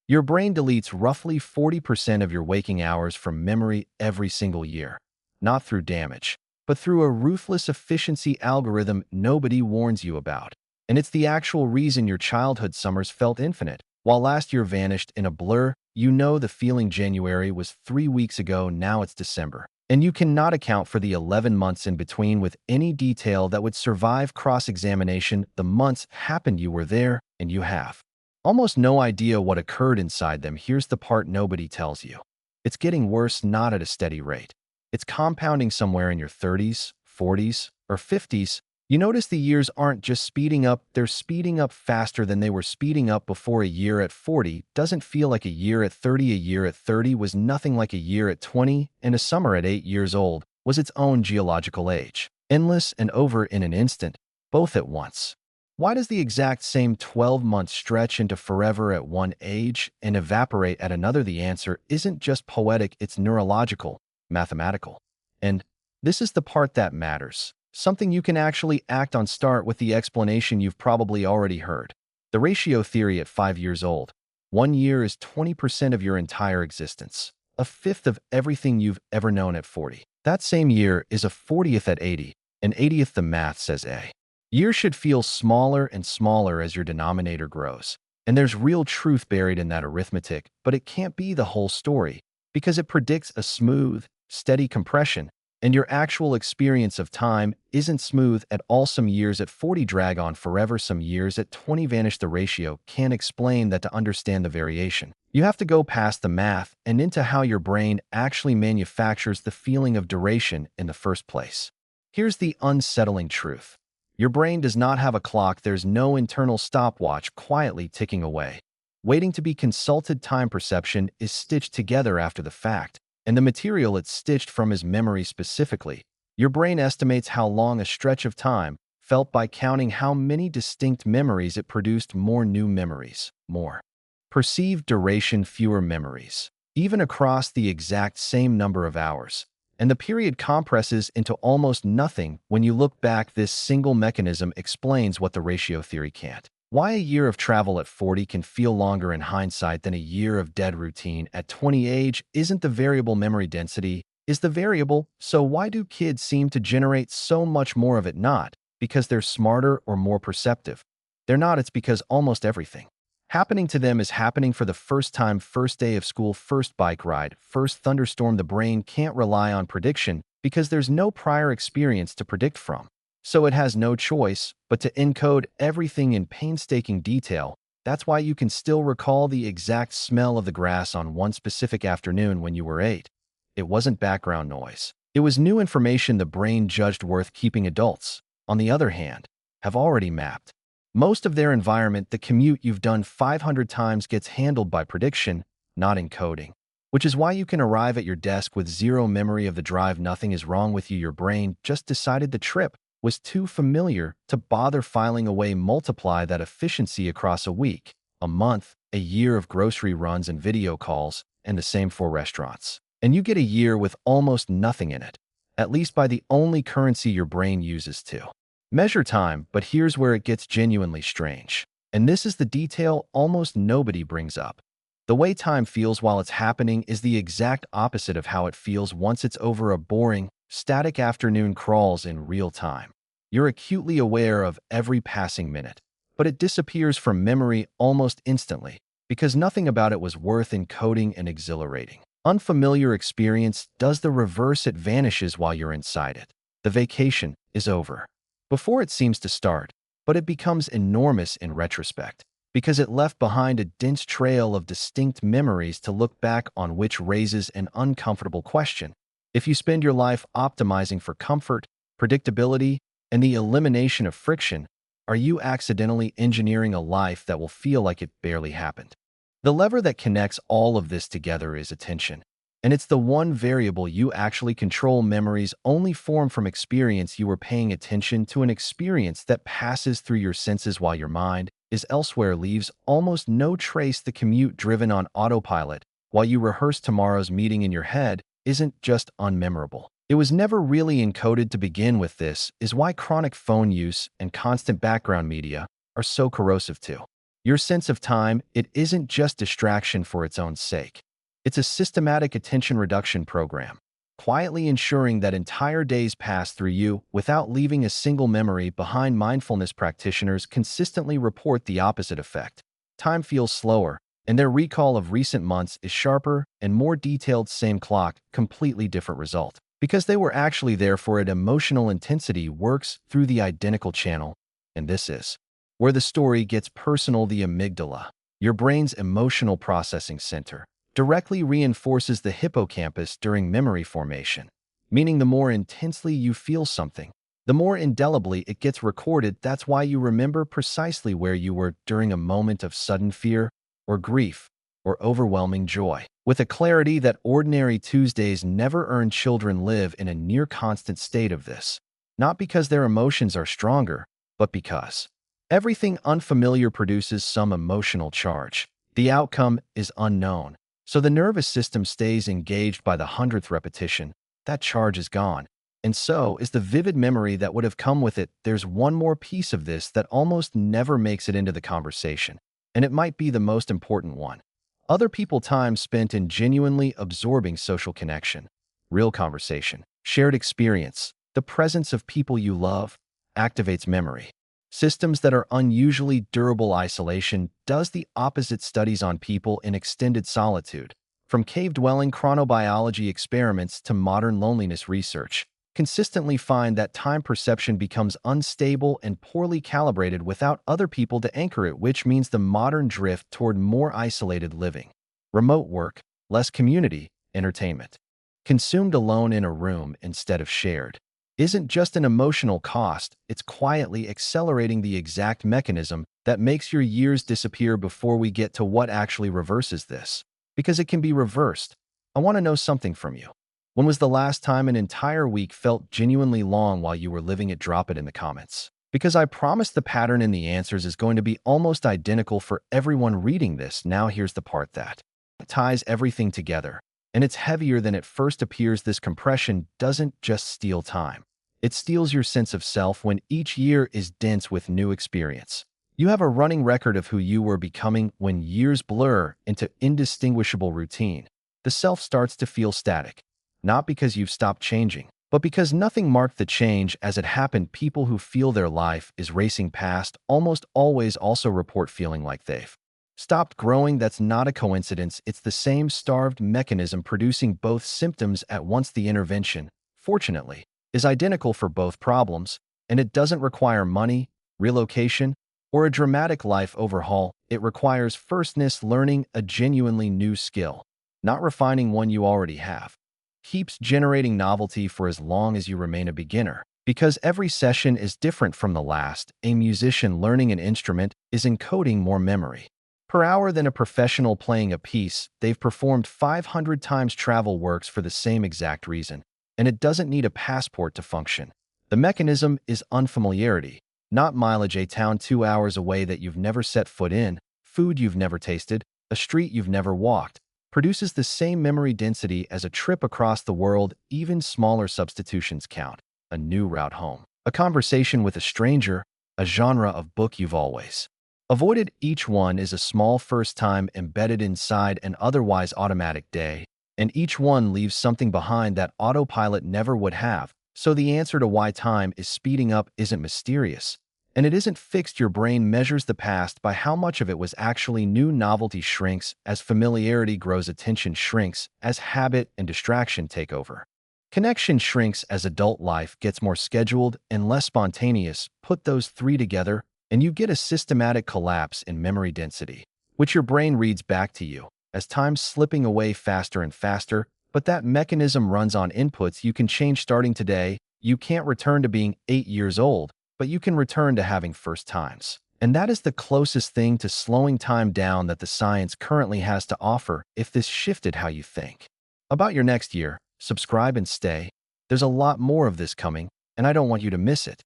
Your brain deletes roughly 40% of your waking hours from memory every single year, not through damage, but through a ruthless efficiency algorithm nobody warns you about. And it's the actual reason your childhood summers felt infinite. While last year vanished in a blur, you know the feeling January was 3 weeks ago, now it's December. And you cannot account for the 11 months in between with any detail that would survive cross-examination. The months happened, you were there, and you have almost no idea what occurred inside them. Here's the part nobody tells you. It's getting worse, not at a steady rate. It's compounding somewhere in your 30s, 40s, or 50s. You notice the years aren't just speeding up, they're speeding up faster than they were speeding up before. A year at 40 doesn't feel like a year at 30. A year at 30 was nothing like a year at 20, and a summer at 8 years old was its own geological age. Endless and over in an instant, both at once. Why does the exact same 12 months stretch into forever at one age and evaporate at another? The answer isn't just poetic, it's neurological, mathematical. And this is the part that matters. Something you can actually act on. Start with the explanation you've probably already heard. The ratio theory. At 5 years old, 1 year is 20% of your entire existence, a fifth of everything you've ever known. At 40, that same year is a 40th. At 80, an 80th. The math says a year should feel smaller and smaller as your denominator grows. And there's real truth buried in that arithmetic, but it can't be the whole story because it predicts a smooth, steady compression. And your actual experience of time isn't smooth at all. Some years at 40 drag on forever, some years at 20 vanish. The ratio can't explain that. To understand the variation, you have to go past the math and into how your brain actually manufactures the feeling of duration in the first place. Here's the unsettling truth. Your brain does not have a clock. There's no internal stopwatch quietly ticking away, waiting to be consulted. Time perception is stitched together after the fact. And the material it's stitched from is memory specifically. Your brain estimates how long a stretch of time felt by counting how many distinct memories it produced. More new memories, more perceived duration, fewer memories, even across the exact same number of hours. And the period compresses into almost nothing when you look back. This single mechanism explains what the ratio theory can't. Why a year of travel at 40 can feel longer in hindsight than a year of dead routine at 20. Age isn't the variable, memory density is the variable. So why do kids seem to generate so much more of it? Not because they're smarter or more perceptive. They're not. It's because almost everything happening to them is happening for the first time. First day of school, first bike ride, first thunderstorm. The brain can't rely on prediction because there's no prior experience to predict from. So it has no choice but to encode everything in painstaking detail. That's why you can still recall the exact smell of the grass on one specific afternoon when you were 8. It wasn't background noise. It was new information the brain judged worth keeping. Adults, on the other hand, have already mapped most of their environment. The commute you've done 500 times gets handled by prediction, not encoding. Which is why you can arrive at your desk with zero memory of the drive. Nothing is wrong with you. Your brain just decided the trip was too familiar to bother filing away. Multiply that efficiency across a week, a month, a year of grocery runs and video calls, and the same for restaurants. And you get a year with almost nothing in it, at least by the only currency your brain uses to measure time. But here's where it gets genuinely strange. And this is the detail almost nobody brings up. The way time feels while it's happening is the exact opposite of how it feels once it's over. A boring, static afternoon crawls in real time. You're acutely aware of every passing minute, but it disappears from memory almost instantly because nothing about it was worth encoding and exhilarating. Unfamiliar experience does the reverse. It vanishes while you're inside it. The vacation is over before it seems to start, but it becomes enormous in retrospect because it left behind a dense trail of distinct memories to look back on, which raises an uncomfortable question. If you spend your life optimizing for comfort, predictability, and the elimination of friction, are you accidentally engineering a life that will feel like it barely happened? The lever that connects all of this together is attention, and it's the one variable you actually control. Memories only form from experience. You were paying attention to an experience that passes through your senses while your mind is elsewhere. Leaves almost no trace. The commute driven on autopilot while you rehearse tomorrow's meeting in your head isn't just unmemorable. It was never really encoded to begin with. This is why chronic phone use and constant background media are so corrosive too. Your sense of time, it isn't just distraction for its own sake. It's a systematic attention reduction program, quietly ensuring that entire days pass through you without leaving a single memory behind. Mindfulness practitioners consistently report the opposite effect. Time feels slower, and their recall of recent months is sharper and more detailed. Same clock, completely different result. Because they were actually there for it. Emotional intensity works through the identical channel, and this is where the story gets personal. The amygdala, your brain's emotional processing center, directly reinforces the hippocampus during memory formation, meaning the more intensely you feel something, the more indelibly it gets recorded. That's why you remember precisely where you were during a moment of sudden fear or grief or overwhelming joy, with a clarity that ordinary Tuesdays never earn. Children live in a near constant state of this, not because their emotions are stronger, but because everything unfamiliar produces some emotional charge. The outcome is unknown, so the nervous system stays engaged. By the 100th repetition, that charge is gone, and so is the vivid memory that would have come with it. There's one more piece of this that almost never makes it into the conversation, and it might be the most important one. Other people. Time spent in genuinely absorbing social connection, real conversation, shared experience, the presence of people you love, activates memory systems that are unusually durable. Isolation does the opposite. Studies on people in extended solitude, from cave-dwelling chronobiology experiments to modern loneliness research, consistently find that time perception becomes unstable and poorly calibrated without other people to anchor it, which means the modern drift toward more isolated living, remote work, less community, entertainment, consumed alone in a room instead of shared, isn't just an emotional cost, it's quietly accelerating the exact mechanism that makes your years disappear. Before we get to what actually reverses this, because it can be reversed, I want to know something from you. When was the last time an entire week felt genuinely long while you were living it? Drop it in the comments. Because I promise the pattern in the answers is going to be almost identical for everyone reading this. Now here's the part that ties everything together, and it's heavier than it first appears. This compression doesn't just steal time. It steals your sense of self. When each year is dense with new experience, you have a running record of who you were becoming. When years blur into indistinguishable routine, the self starts to feel static. Not because you've stopped changing, but because nothing marked the change as it happened. People who feel their life is racing past almost always also report feeling like they've stopped growing. That's not a coincidence. It's the same starved mechanism producing both symptoms at once. The intervention, fortunately, is identical for both problems, and it doesn't require money, relocation, or a dramatic life overhaul. It requires firstness, learning a genuinely new skill, not refining one you already have. Keeps generating novelty for as long as you remain a beginner. Because every session is different from the last, a musician learning an instrument is encoding more memory per hour than a professional playing a piece they've performed 500 times. Travel works for the same exact reason, and it doesn't need a passport to function. The mechanism is unfamiliarity, not mileage. A town 2 hours away that you've never set foot in, food you've never tasted, a street you've never walked, produces the same memory density as a trip across the world. Even smaller substitutions count. A new route home, a conversation with a stranger, a genre of book you've always avoided. Each one is a small first time embedded inside an otherwise automatic day, and each one leaves something behind that autopilot never would have. So the answer to why time is speeding up isn't mysterious, and it isn't fixed. Your brain measures the past by how much of it was actually new. Novelty shrinks as familiarity grows. Attention shrinks as habit and distraction take over. Connection shrinks as adult life gets more scheduled and less spontaneous. Put those three together, and you get a systematic collapse in memory density, which your brain reads back to you as time's slipping away faster and faster. But that mechanism runs on inputs you can change starting today. You can't return to being 8 years old, but you can return to having first times. And that is the closest thing to slowing time down that the science currently has to offer. If this shifted how you think about your next year, subscribe and stay. There's a lot more of this coming, and I don't want you to miss it.